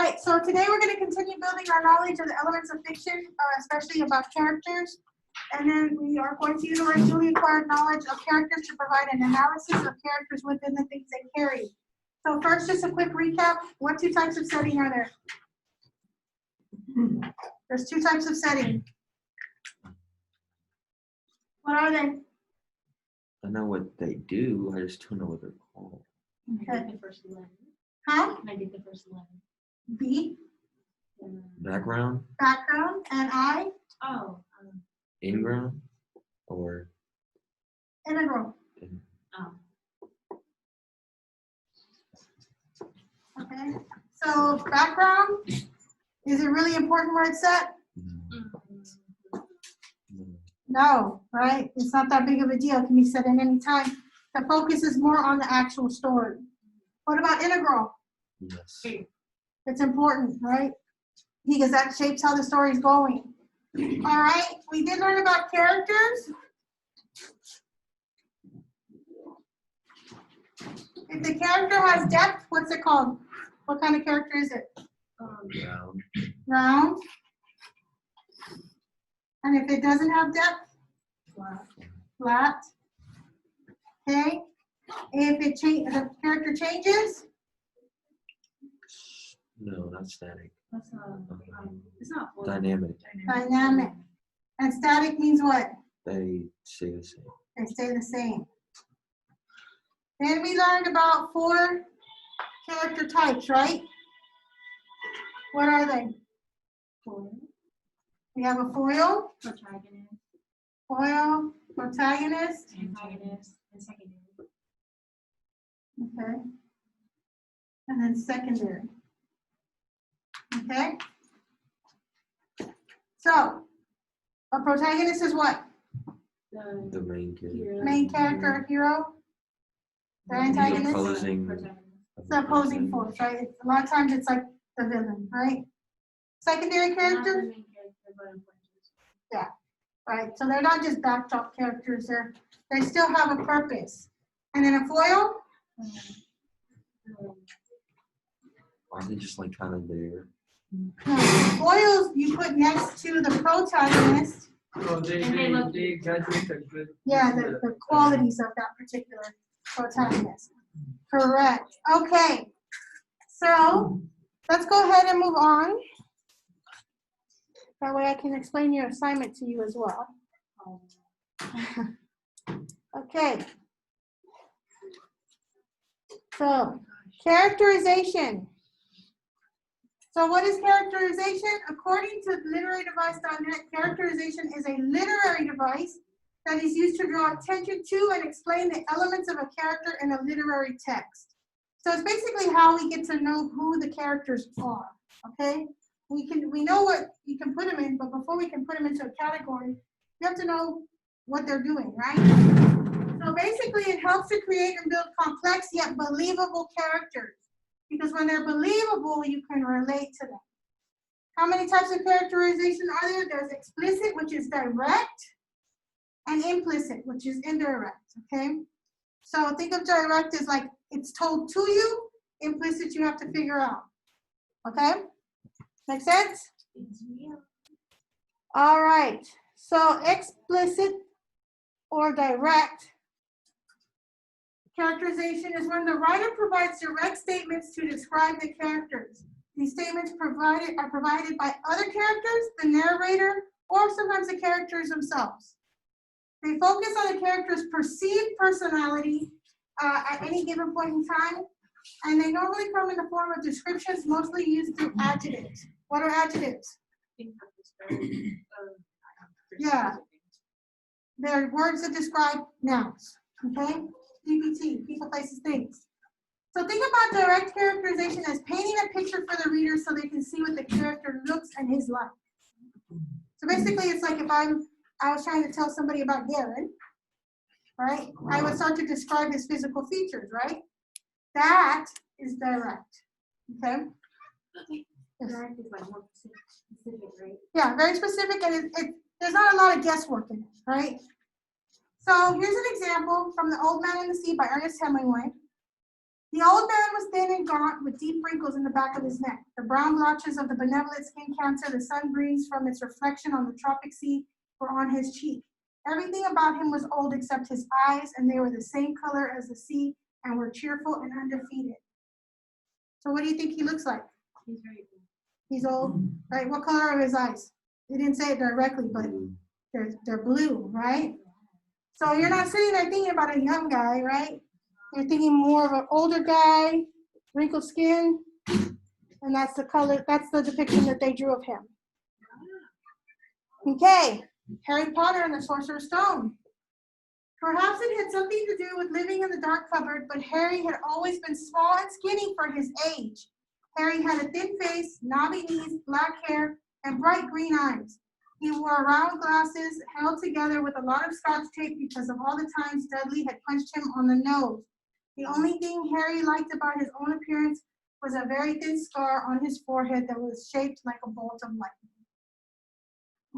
right, so today we're going to continue building our knowledge of the elements of fiction, especially about characters. And then we are going to utilize newly acquired knowledge of characters to provide an analysis of characters within the things they carry. So first, just a quick recap. What two types of setting are there? There's two types of setting. What are they? I know what they do, I just don't know what they're called. Okay. I did the first 11. Huh? I did the first 11. B, Background, background, and I, Oh. in-ground, or integral. Oh. Okay. So background, is it really important where it's set? No, right? It's not that big of a deal. It can be set at any time. The focus is more on the actual story. What about integral? yes. It's important, right? Because that shapes how the story is going. All right, we did learn about characters. If the character has depth, what's it called? What kind of character is it? Round, Round. And if it doesn't have depth? Flat. Flat. Okay. If the character changes? no, not static. That's it's not full. Dynamic, Dynamic. And static means what? they stay the same. They stay the same. Then we learned about 4 character types, right? What are they? Foil, We have a foil, protagonist, foil, protagonist. antagonist, and secondary. Okay. And then secondary. Okay. So, a protagonist is what? The main character. hero. Main character, hero. The antagonist. The opposing, Protagonist. It's the opposing force, right? A lot of times it's like the villain, right? Secondary Not the character, main character, but important. right? So they're not just backdrop characters. They still have a purpose. And then a foil, are they just like kind of there? foils you put next to the protagonist. Oh, And they look- they exaggerate the good. Yeah, the qualities of that particular protagonist. Correct. Okay. So let's go ahead and move on. That way I can explain your assignment to you as well. Okay. So characterization. So what is characterization? According to literarydevice.net, characterization is a literary device that is used to draw attention to and explain the elements of a character in a literary text. So it's basically how we get to know who the characters are, okay? We know what you can put them in, but before we can put them into a category, you have to know what they're doing, right? So basically it helps to create and build complex yet believable characters. Because when they're believable, you can relate to them. How many types of characterization are there? There's explicit, which is direct, and implicit, which is indirect, okay? So think of direct as like it's told to you, implicit you have to figure out, okay? Make sense? It's real. All right, so explicit or direct characterization is when the writer provides direct statements to describe the characters. These statements are provided by other characters, the narrator, or sometimes the characters themselves. They focus on the character's perceived personality at any given point in time, and they normally come in the form of descriptions mostly used through adjectives. What are adjectives? Yeah. They're words that describe nouns, okay? PPT, people, places, things. So think about direct characterization as painting a picture for the reader so they can see what the character looks and is like. So basically it's like if I was trying to tell somebody about Darren, right? I would start to describe his physical features, right? That is direct, okay? Direct is like more specific, right? Yeah, very specific, and there's not a lot of guesswork in it, right? So here's an example from The Old Man and the Sea by Ernest Hemingway. The old man was thin and gaunt, with deep wrinkles in the back of his neck. The brown blotches of the benevolent skin cancer the sun brings from its reflection on the tropic sea were on his cheek. Everything about him was old except his eyes, and they were the same color as the sea and were cheerful and undefeated. So what do you think he looks like? He's very good. He's old, right? What color are his eyes? They didn't say it directly, but they're blue, right? So you're not sitting there thinking about a young guy, right? You're thinking more of an older guy, wrinkled skin, and that's the color, that's the depiction that they drew of him. Okay, Harry Potter and the Sorcerer's Stone. Perhaps it had something to do with living in the dark cupboard, but Harry had always been small and skinny for his age. Harry had a thin face, knobby knees, black hair, and bright green eyes. He wore round glasses held together with a lot of Scotch tape because of all the times Dudley had punched him on the nose. The only thing Harry liked about his own appearance was a very thin scar on his forehead that was shaped like a bolt of lightning.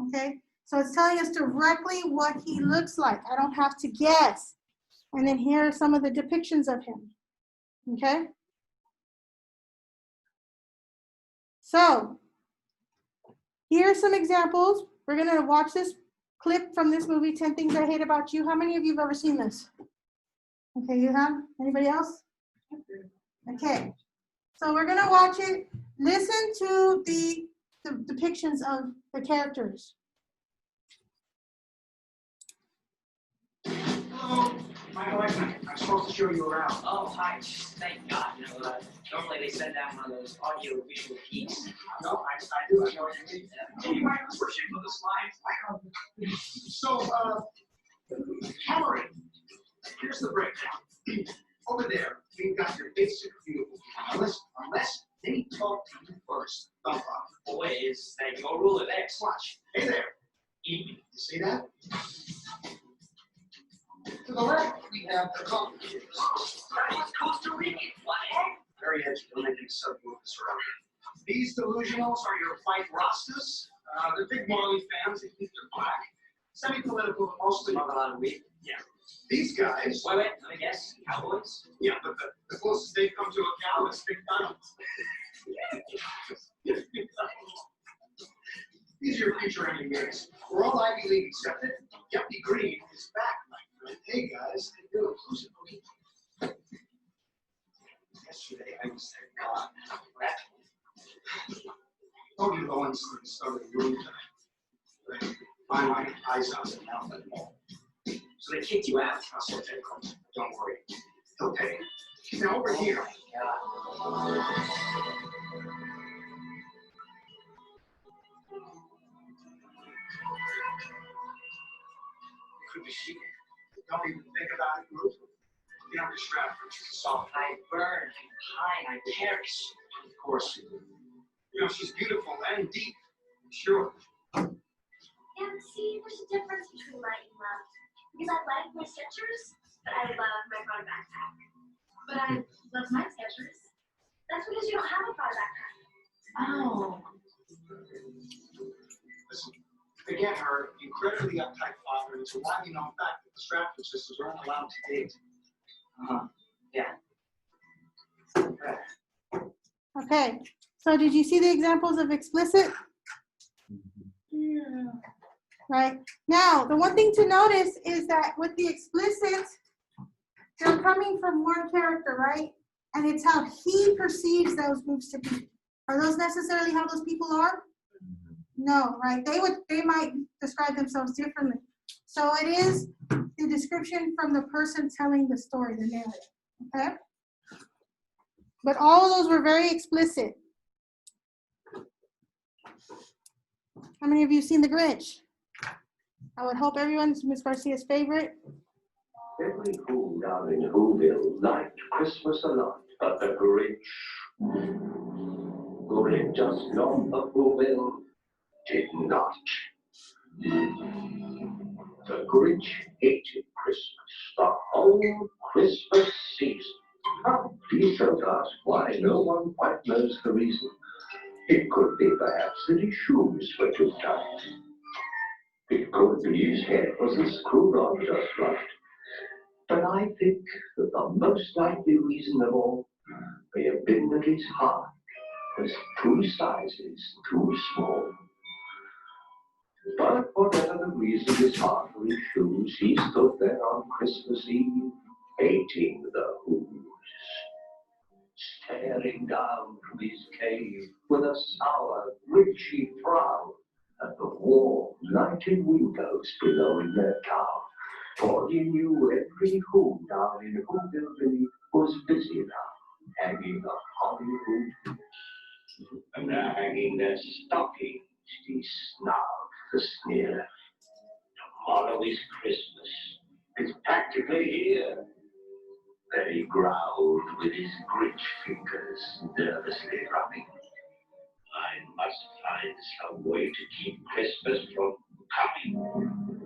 Okay, so it's telling us directly what he looks like. I don't have to guess. And then here are some of the depictions of him. Okay. So here are some examples. We're going to watch this clip from this movie, 10 Things I Hate About You. How many of you have ever seen this? Okay, you have? Anybody else? Okay. So we're going to watch it. Listen to the depictions of the characters. Hello. My wife, I'm supposed to show you around. Oh, hi. Thank God. You know, normally they send down one of those audio visual keys. No, I do. I know what you mean. You might push it with the slides. So, Cameron, here's the breakdown. Over there, we've got your basic view. Unless they talk to you first. Thumb up. Well, wait, is that your rule of X? Watch. Hey there. Evening. You see that? To the left, we have the complicated. That was Costa Rican. What? Very educated subgroups around. These delusionals are your fight Rastas. They're big Marley fans. They think they're black. Semi-political, but mostly. Smoke a lot of weed. Yeah. These guys. Wait, let me guess. Cowboys? Yeah, but the closest they've come to a cow is McDonald's. These are your future enemies. We're all Ivy League accepted. Yuppie Green is back, my friend. Hey guys, how you doing? Yesterday I was there. Oh, you Owens started the room tonight. Find my eyes on it now, but So they kicked you out. I'll sort that out. Don't worry. He'll pay. Now over here. Could be she. Don't even think about it, group. Get on the strap for soft. I burn, I pine, I perish. Of course. You know, she's beautiful and deep. Sure. Yeah, see, there's a difference between light and love. Because I like my Skechers, but I love my brown backpack. But I love my Skechers. That's because you don't have a brown backpack. Oh. Listen, again, her incredibly uptight father is a widely known fact that the Stratford sisters aren't allowed to date. Yeah. Okay, so did you see the examples of explicit? Yeah. Right. Now, the one thing to notice is that with the explicit, they're coming from one character, right? And it's how he perceives those groups to be. Are those necessarily how those people are? No, right? They might describe themselves differently. So it is the description from the person telling the story, the narrative. Okay? But all of those were very explicit. How many of you have seen The Grinch? I would hope everyone's Miss Garcia's favorite. Every fool down in Whoville liked Christmas a lot, but the Grinch, who lived just north of Whoville, did not. The Grinch hated Christmas, the whole Christmas season. Please don't ask why. No one quite knows the reason. It could be perhaps that his shoes were too tight. It could be his head wasn't screwed on just right. But I think that the most likely reason of all, may have been that his heart was 2 sizes too small. But whatever the reason his heart for his shoes, he stood there on Christmas Eve, hating the Who's, staring down from his cave with a sour, gritchy frown at the warm, lighted windows below in their town. For he knew every Who down in Whoville was busy now, hanging a holly Who. And they're hanging their stockings, he snarled the sneer. Tomorrow is Christmas. It's practically here. Then he growled with his gritch fingers nervously rubbing. I must find some way to keep Christmas from coming.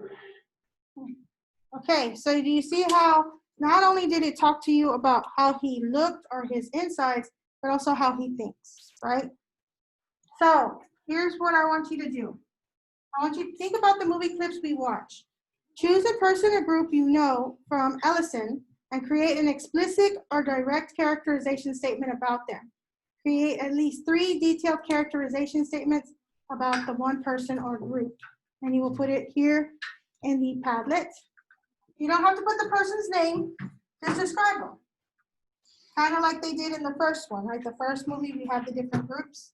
Okay, so do you see how not only did it talk to you about how he looked or his insides, but also how he thinks, right? So here's what I want you to do. I want you to think about the movie clips we watched. Choose a person or group you know from Ellison and create an explicit or direct characterization statement about them. Create at least 3 detailed characterization statements about the one person or group. And you will put it here in the Padlet. You don't have to put the person's name, just describe them. Kind of like they did in the first one, right? The first movie, we had the different groups.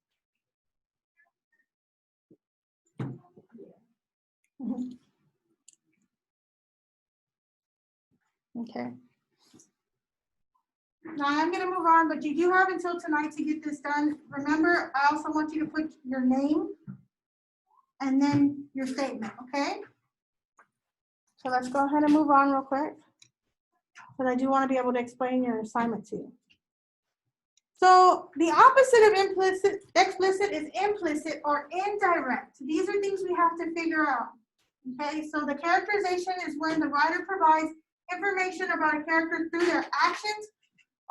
Okay. Now I'm going to move on, but you do have until tonight to get this done. Remember, I also want you to put your name and then your statement, okay? So let's go ahead and move on real quick. But I do want to be able to explain your assignment to you. So the opposite of explicit is implicit or indirect. These are things we have to figure out. Okay, so the characterization is when the writer provides information about a character through their actions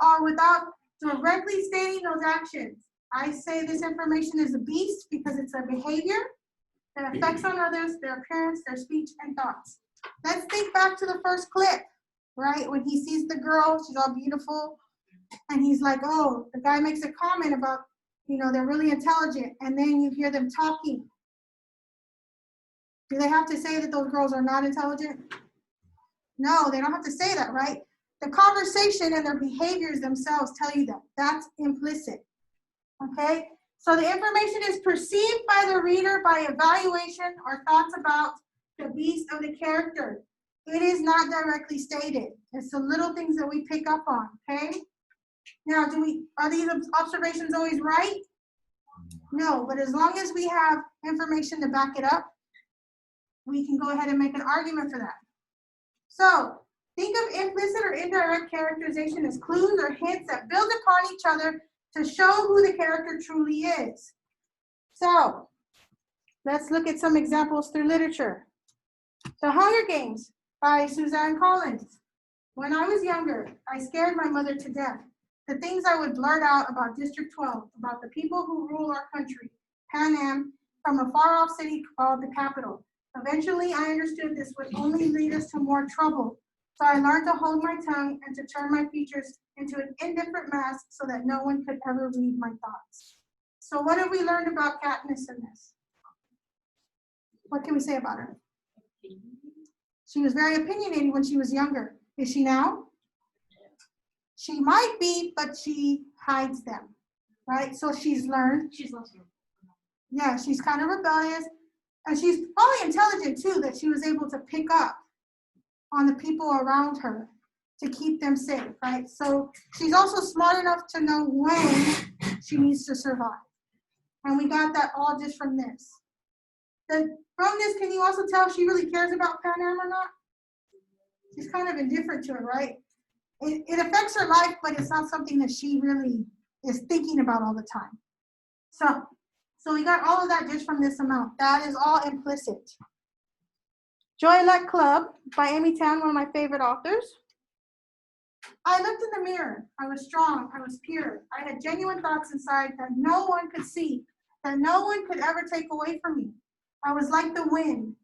or without directly stating those actions. I say this information is a beast because it's a behavior that affects on others, their appearance, their speech, and thoughts. Let's think back to the first clip, right? When he sees the girl, she's all beautiful, and he's like, oh, the guy makes a comment about, you know, they're really intelligent, and then you hear them talking. Do they have to say that those girls are not intelligent? No, they don't have to say that, right? The conversation and their behaviors themselves tell you that. That's implicit, okay? So the information is perceived by the reader by evaluation or thoughts about the beast of the character. It is not directly stated. It's the little things that we pick up on, okay? Now, are these observations always right? No, but as long as we have information to back it up, we can go ahead and make an argument for that. So think of implicit or indirect characterization as clues or hints that build upon each other to show who the character truly is. So let's look at some examples through literature. The Hunger Games by Suzanne Collins. When I was younger, I scared my mother to death. The things I would blurt out about District 12, about the people who rule our country, Pan Am, from a far-off city called the capital. Eventually, I understood this would only lead us to more trouble. So I learned to hold my tongue and to turn my features into an indifferent mask so that no one could ever read my thoughts. So what have we learned about Katniss in this? What can we say about her? She was very opinionated when she was younger. Is she now? She might be, but she hides them, right? So she's learned. She's also. Yeah, she's kind of rebellious. And she's probably intelligent too, that she was able to pick up on the people around her to keep them safe, right? So she's also smart enough to know when she needs to survive. And we got that all just from this. From this, can you also tell if she really cares about Pan Am or not? She's kind of indifferent to it, right? It affects her life, but it's not something that she really is thinking about all the time. So we got all of that just from this amount. That is all implicit. Joy Luck Club by Amy Tan, one of my favorite authors. I looked in the mirror. I was strong. I was pure. I had genuine thoughts inside that no one could see, that no one could ever take away from me. I was like the wind.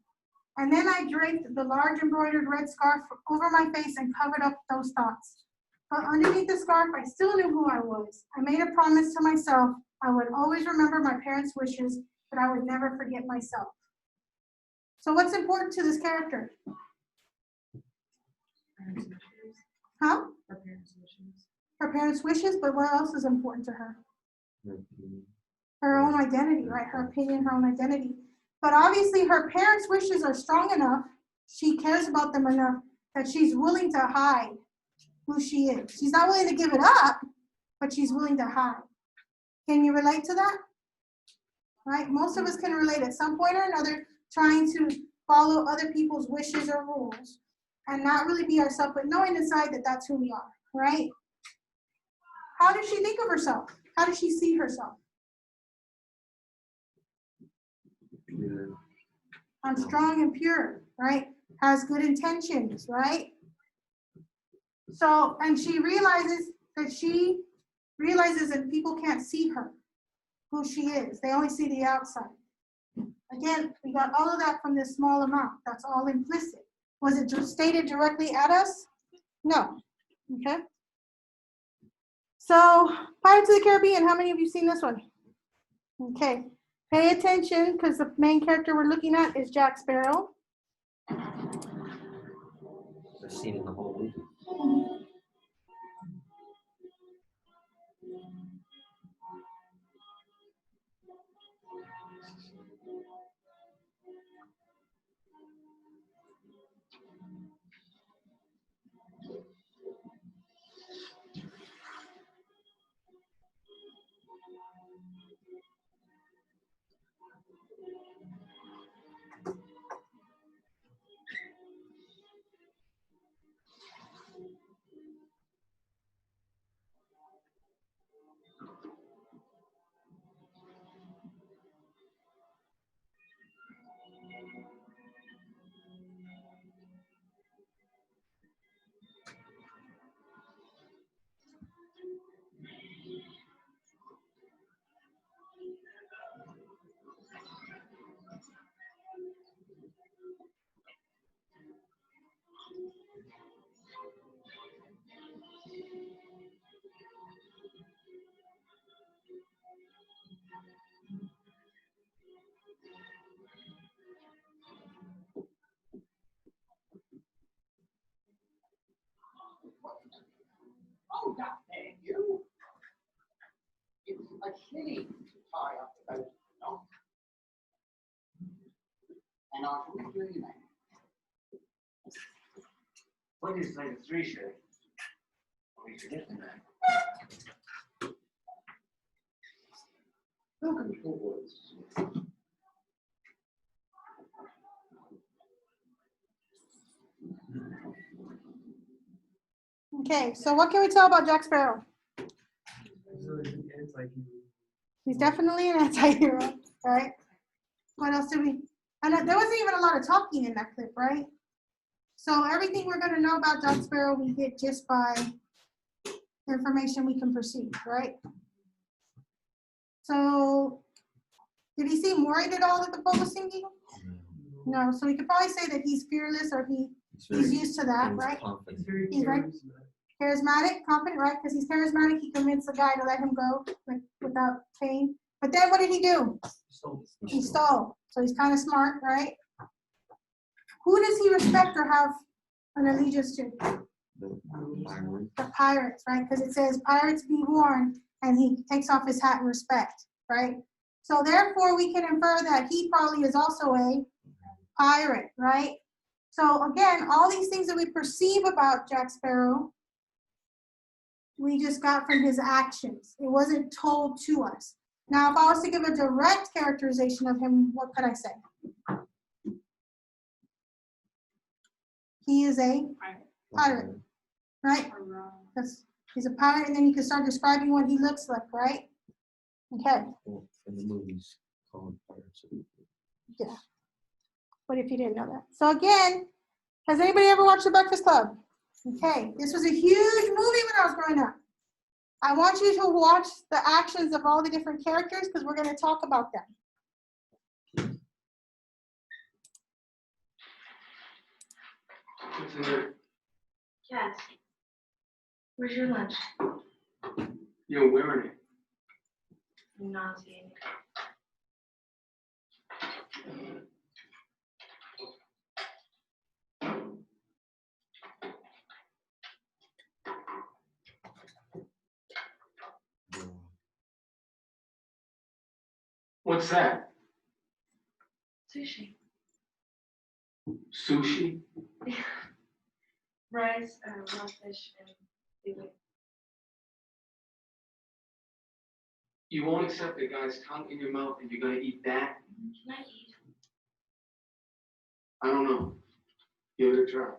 And then I draped the large embroidered red scarf over my face and covered up those thoughts. But underneath the scarf, I still knew who I was. I made a promise to myself I would always remember my parents' wishes, but I would never forget myself. So what's important to this character? Huh? Her parents' wishes, but what else is important to her? Her own identity, right? Her opinion, her own identity. But obviously her parents' wishes are strong enough, she cares about them enough that she's willing to hide who she is. She's not willing to give it up, but she's willing to hide. Can you relate to that? Right? Most of us can relate at some point or another, trying to follow other people's wishes or rules and not really be ourselves, but knowing inside that that's who we are, right? How does she think of herself? How does she see herself? Pure. I'm strong and pure, right? Has good intentions, right? So, and she realizes that people can't see her, who she is. They only see the outside. Again, we got all of that from this small amount. That's all implicit. Was it stated directly at us? No. Okay. So, Pirates of the Caribbean, how many of you seen this one? Okay. Pay attention, because the main character we're looking at is Jack Sparrow. I've seen in the whole movie. Oh, God dang you. It's a shitty to tie up the boat, you know? And I shouldn't do you that. What is like a 3 shirt? Are we forgetting that? Welcome to words. Okay, so what can we tell about Jack Sparrow? He's definitely an anti-hero, right? What else did we? And there wasn't even a lot of talking in that clip, right? So everything we're going to know about Jack Sparrow, we get just by information we can perceive, right? So did he seem worried at all that the boat was sinking? No, so we could probably say that he's fearless, or he's used to that, right? Confident. He's very charismatic, confident, right? Because he's charismatic, he convinced the guy to let him go, like, without paying. But then what did he do? He stole. So he's kind of smart, right? Who does he respect or have an allegiance to? The pirate. The pirates, right? Because it says, pirates be warned, and he takes off his hat in respect, right? So therefore, we can infer that he probably is also a pirate, right? So again, all these things that we perceive about Jack Sparrow, we just got from his actions. It wasn't told to us. Now, if I was to give a direct characterization of him, what could I say? He is a pirate, right? Because he's a pirate, and then you can start describing what he looks like, right? Okay. Well, in the movies called Pirates of the Yeah. What if you didn't know that? So again, has anybody ever watched The Breakfast Club? Okay, this was a huge movie when I was growing up. I want you to watch the actions of all the different characters because we're going to talk about them. Yes. Where's your lunch? You're wearing it. Naughty. What's that? Sushi. Sushi? Rice, raw fish, and seaweed. You won't accept a guy's tongue in your mouth and you're gonna eat that? Can I eat? I don't know. Give it a try.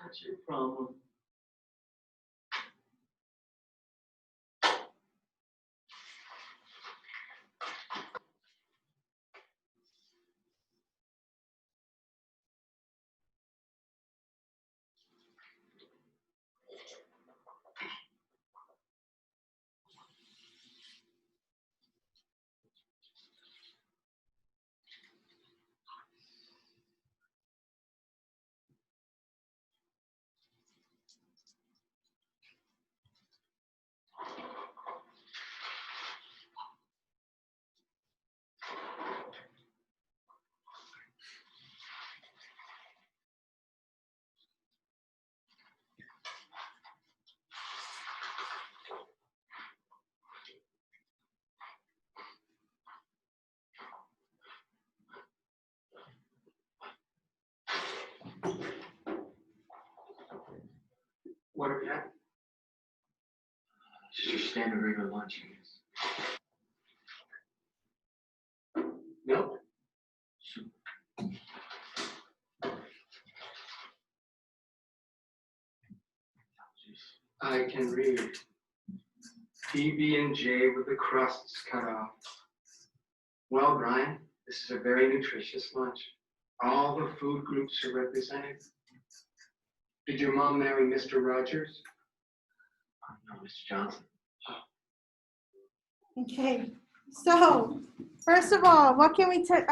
What's your problem? What are you at? It's just your standard regular lunch, I guess. Milk? Soup. I can read. PB&J with the crusts cut off. Well, Brian, this is a very nutritious lunch. All the food groups are represented. Did your mom marry Mr. Rogers? No, Mr. Johnson. Okay, so first of all, what can we tell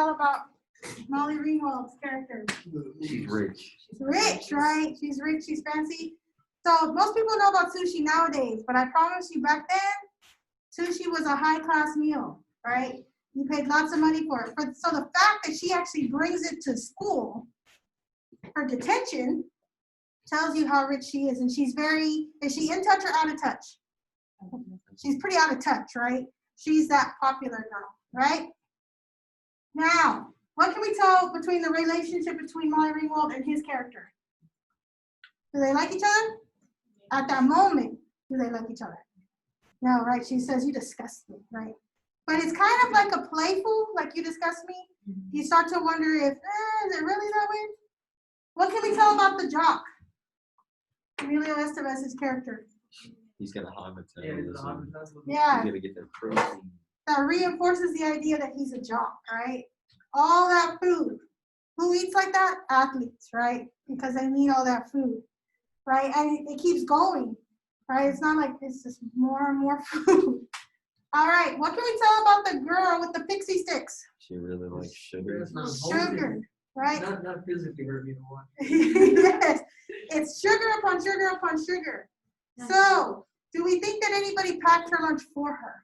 about Molly Ringwald's character? She's rich. She's rich, right? She's rich, she's fancy. So most people know about sushi nowadays, but I promise you back then, sushi was a high-class meal, right? You paid lots of money for it. So the fact that she actually brings it to school, her detention, tells you how rich she is. And she's is she in touch or out of touch? She's pretty out of touch, right? She's that popular girl, right? Now, what can we tell between the relationship between Molly Ringwald and his character? Do they like each other? At that moment, do they like each other? No, right? She says, you disgust me, right? But it's kind of like a playful, like you disgust me. You start to wonder if, is it really that way? What can we tell about the jock? Emilio Estevez's character. He's got a high metabolism. Yeah. He's gonna get that protein. That reinforces the idea that he's a jock, right? All that food. Who eats like that? Athletes, right? Because they need all that food, right? And it keeps going, right? It's not like it's just more and more food. All right, what can we tell about the girl with the pixie sticks? She really likes sugar. Sugar, right? Not physically hurt me to watch. Yes, it's sugar upon sugar upon sugar. So, do we think that anybody packed her lunch for her?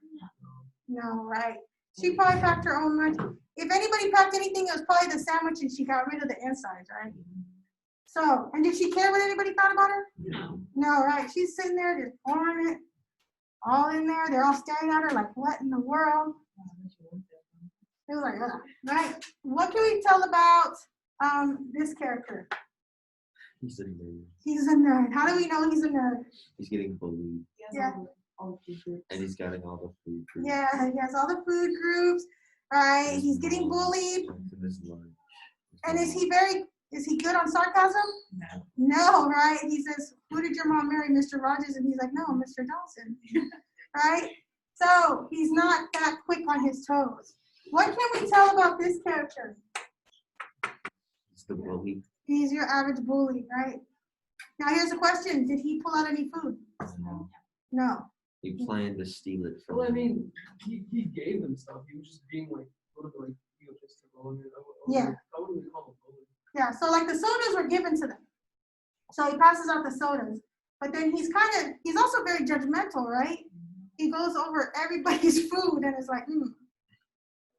No, right? She probably packed her own lunch. If anybody packed anything, it was probably the sandwich and she got rid of the insides, right? So, and did she care what anybody thought about her? No. No, right? She's sitting there just pouring it all in there. They're all staring at her like, what in the world? It was like, ugh, right? What can we tell about this character? He's a nerd. He's a nerd. How do we know he's a nerd? He's getting bullied. Yeah. And he's getting all the food. Groups. Yeah, he has all the food groups, right? He's getting bullied. In his lunch. And is he good on sarcasm? No. No, right? He says, who did your mom marry, Mr. Rogers? And he's like, no, Mr. Dawson, right? So he's not that quick on his toes. What can we tell about this character? It's the bully. He's your average bully, right? Now here's a question. Did he pull out any food? No. He planned to steal it from Well, I him. mean, he gave them stuff. He was just being like a little bit like egotistical. Yeah. I wouldn't really call him a bully. Yeah, so like the sodas were given to them. So he passes out the sodas. But then he's also very judgmental, right? He goes over everybody's food and is like,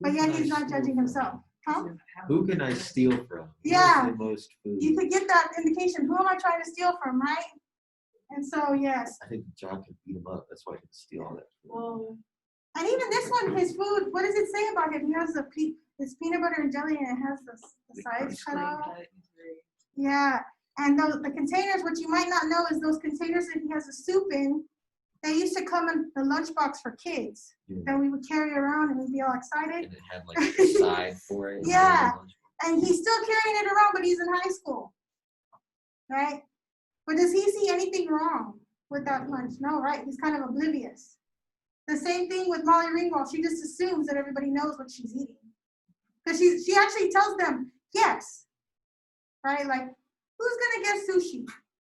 But yet he's not judging himself. Huh? Who can I steal from? Who Yeah. has the most food? You could get that indication. Who am I trying to steal from, right? And so, yes. I think John can beat him up. That's why he can steal all that food. Well, And even this one, his food, what does it say about him? He has his peanut butter and jelly and it has the sides cut off. Yeah. And the containers, what you might not know is those containers that he has the soup in, they used to come in the lunchbox for kids that we would carry around and we'd be all excited. And it had like a side for it. Yeah. And he's still carrying it around, but he's in high school, right? But does he see anything wrong with that lunch? No, right? He's kind of oblivious. The same thing with Molly Ringwald. She just assumes that everybody knows what she's eating. Because she actually tells them, yes, right? Like, who's going to get sushi,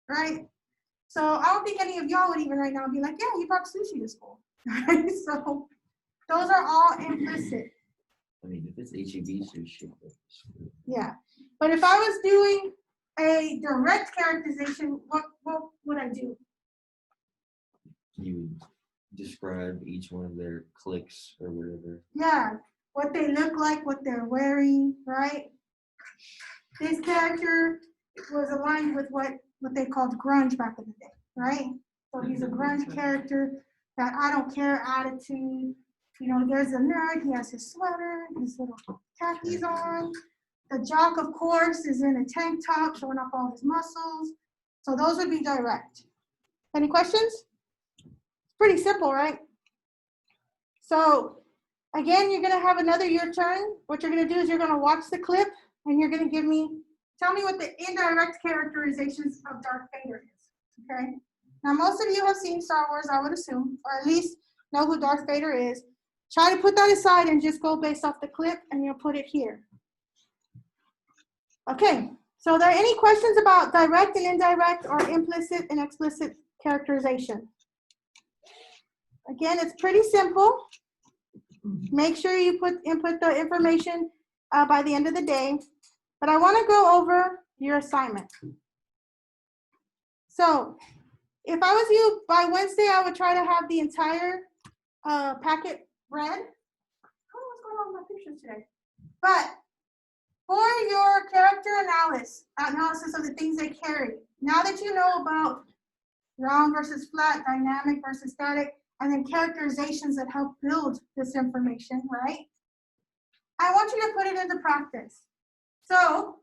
right? So I don't think any of y'all would even right now be like, yeah, he brought sushi to school, right? So those are all implicit. I mean, if it's HEB sushi. Yeah. But if I was doing a direct characterization, what would I do? You would describe each one of their clicks or whatever. Yeah. What they look like, what they're wearing, right? This character was aligned with what they called grunge back in the day, right? So he's a grunge character, that I don't care attitude. You know, there's a nerd, he has his sweater, his little khakis on. The jock, of course, is in a tank top, showing off all his muscles. So those would be direct. Any questions? It's pretty simple, right? So again, you're gonna have another your turn. What you're gonna do is you're gonna watch the clip and you're gonna tell me what the indirect characterizations of Darth Vader is, okay? Now, most of you have seen Star Wars, I would assume, or at least know who Darth Vader is. Try to put that aside and just go based off the clip and you'll put it here. Okay, so are there any questions about direct and indirect or implicit and explicit characterization? Again, it's pretty simple. Make sure you input the information by the end of the day. But I want to go over your assignment. So if I was you, by Wednesday, I would try to have the entire packet read. I don't know what's going on with my pictures today. But for your character analysis of the things they carry, now that you know about round versus flat, dynamic versus static, and then characterizations that help build this information, right? I want you to put it into practice. So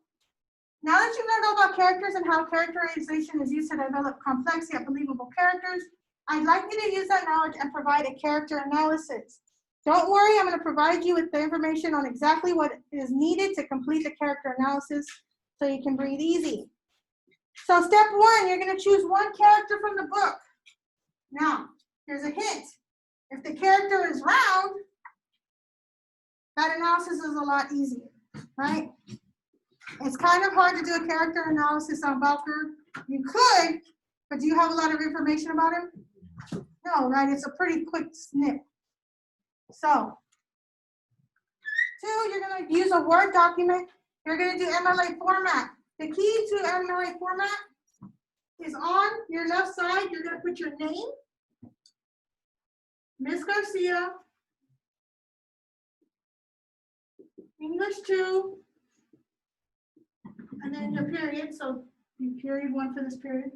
now that you've learned all about characters and how characterization is used to develop complex yet believable characters, I'd like you to use that knowledge and provide a character analysis. Don't worry, I'm going to provide you with the information on exactly what is needed to complete the character analysis so you can breathe easy. So step one, you're going to choose one character from the book. Now, here's a hint. If the character is round, that analysis is a lot easier, right? It's kind of hard to do a character analysis on Valkyr. You could, but do you have a lot of information about him? No, right? It's a pretty quick snip. So, 2, you're going to use a Word document. You're going to do Mla Format. The key to Mla Format is on your left side. You're going to put your name, Miss Garcia, English 2, and then your period. So, you period 1 for this period.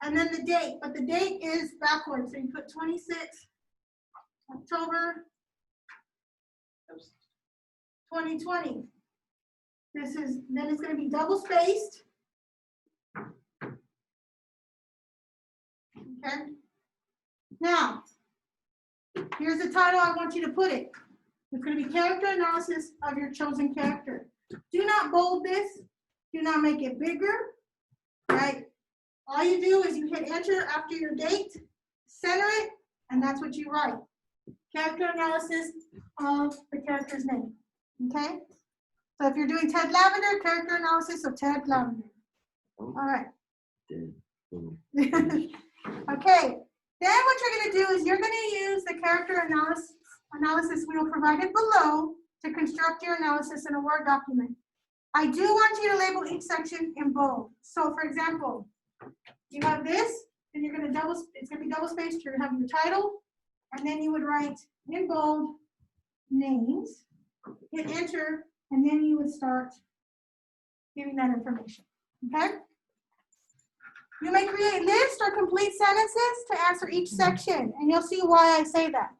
And then the date. But the date is backwards. So, you put 26 October 2020. Then it's going to be double spaced. Okay. Now, here's the title I want you to put it. It's going to be character analysis of your chosen character. Do not bold this. Do not make it bigger, right? All you do is you hit enter after your date, center it, and that's what you write. Character analysis of the character's name, okay? So if you're doing Ted Lavender, character analysis of Ted Lavender. All right. Dead. Boom. Okay, then what you're going to do is you're going to use the character analysis wheel provided below to construct your analysis in a Word document. I do want you to label each section in bold. So for example, you have this, and you're going to it's going to be double spaced. You're going to have your title, and then you would write in bold names, hit enter, and then you would start giving that information, okay? You may create lists or complete sentences to answer each section, and you'll see why I say that.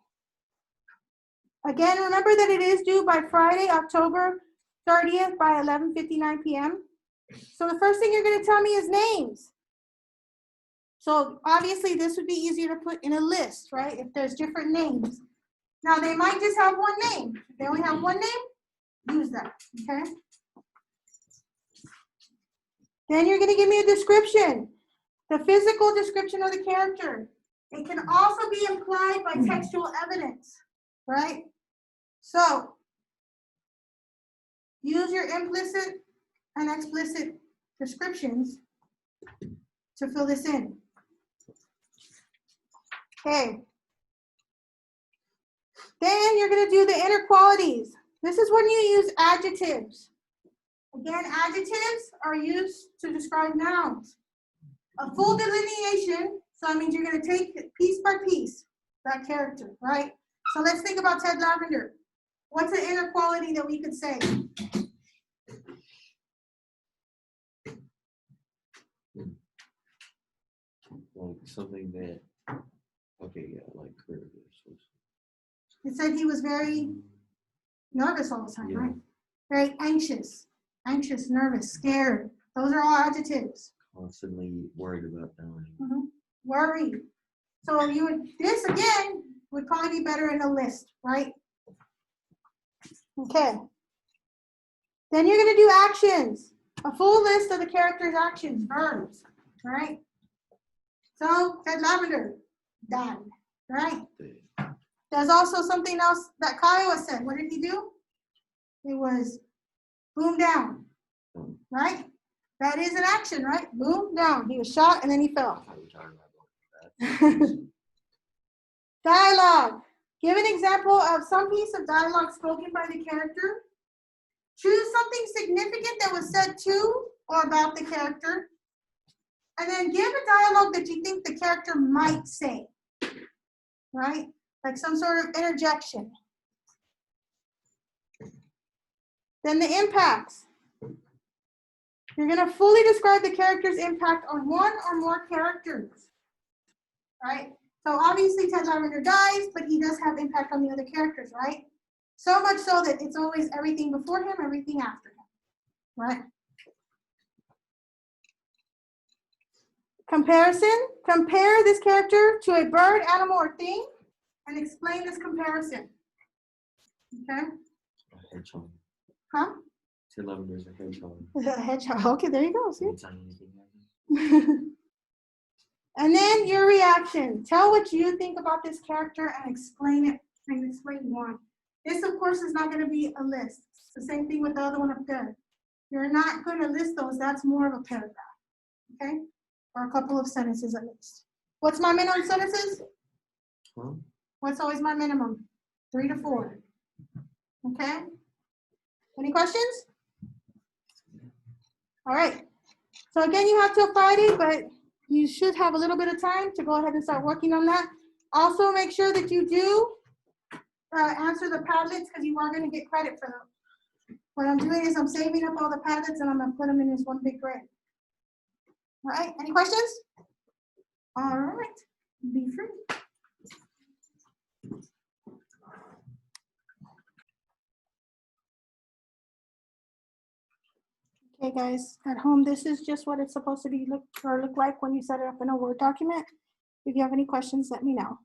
Again, remember that it is due by Friday, October 30th by 11:59 p.m. So the first thing you're going to tell me is names. So obviously this would be easier to put in a list, right? If there's different names. Now they might just have one name. If they only have one name, use that, okay? Then you're going to give me a description. The physical description of the character. It can also be implied by textual evidence, right? So, use your implicit and explicit descriptions to fill this in. Okay. Then you're going to do the inner qualities. This is when you use adjectives. Again, adjectives are used to describe nouns. A full delineation, so that means you're going to take it piece by piece, that character, right? So let's think about Ted Lavender. What's an inner quality that we could say? Like something that, okay, yeah, like courage. It said he was very nervous all the time, Yeah. right? Very anxious, nervous, scared. Those are all adjectives. Constantly worried about dying. Worried. So you would, this again would probably be better in a list, right? Okay. Then you're going to do actions. A full list of the character's actions, verbs, right? So Ted Lavender, done, right? There's also something else that Kyle said. What did he do? It was boom down, right? That is an action, right? Boom down. He was shot and then he fell. Dialogue. Give an example of some piece of dialogue spoken by the character. Choose something significant that was said to or about the character. And then give a dialogue that you think the character might say, right? Like some sort of interjection. Then the impacts. You're going to fully describe the character's impact on one or more characters, right? So obviously Ted Lavender dies, but he does have impact on the other characters, right? So much so that it's always everything before him, everything after him, right? Comparison. Compare this character to a bird, animal, or thing, and explain this comparison. Okay? A hedgehog. Huh? Ted Lavender's a hedgehog. A hedgehog. Okay, there you go. See? Anytime anything happens. And then your reaction. Tell what you think about this character and explain it and explain why. This, of course, is not going to be a list. It's the same thing with the other one up there. You're not going to list those. That's more of a paragraph. Okay? Or a couple of sentences at least. What's my minimum sentences? Huh? What's always my minimum? 3 to 4. Okay? Any questions? All right. So again, you have till Friday, but you should have a little bit of time to go ahead and start working on that. Also, make sure that you do answer the Padlets because you are going to get credit for them. What I'm doing is I'm saving up all the Padlets and I'm going to put them in this one big grid. All right. Any questions? All right. Be free. Okay, guys, at home, this is just what it's supposed to be look like when you set it up in a Word document. If you have any questions, let me know.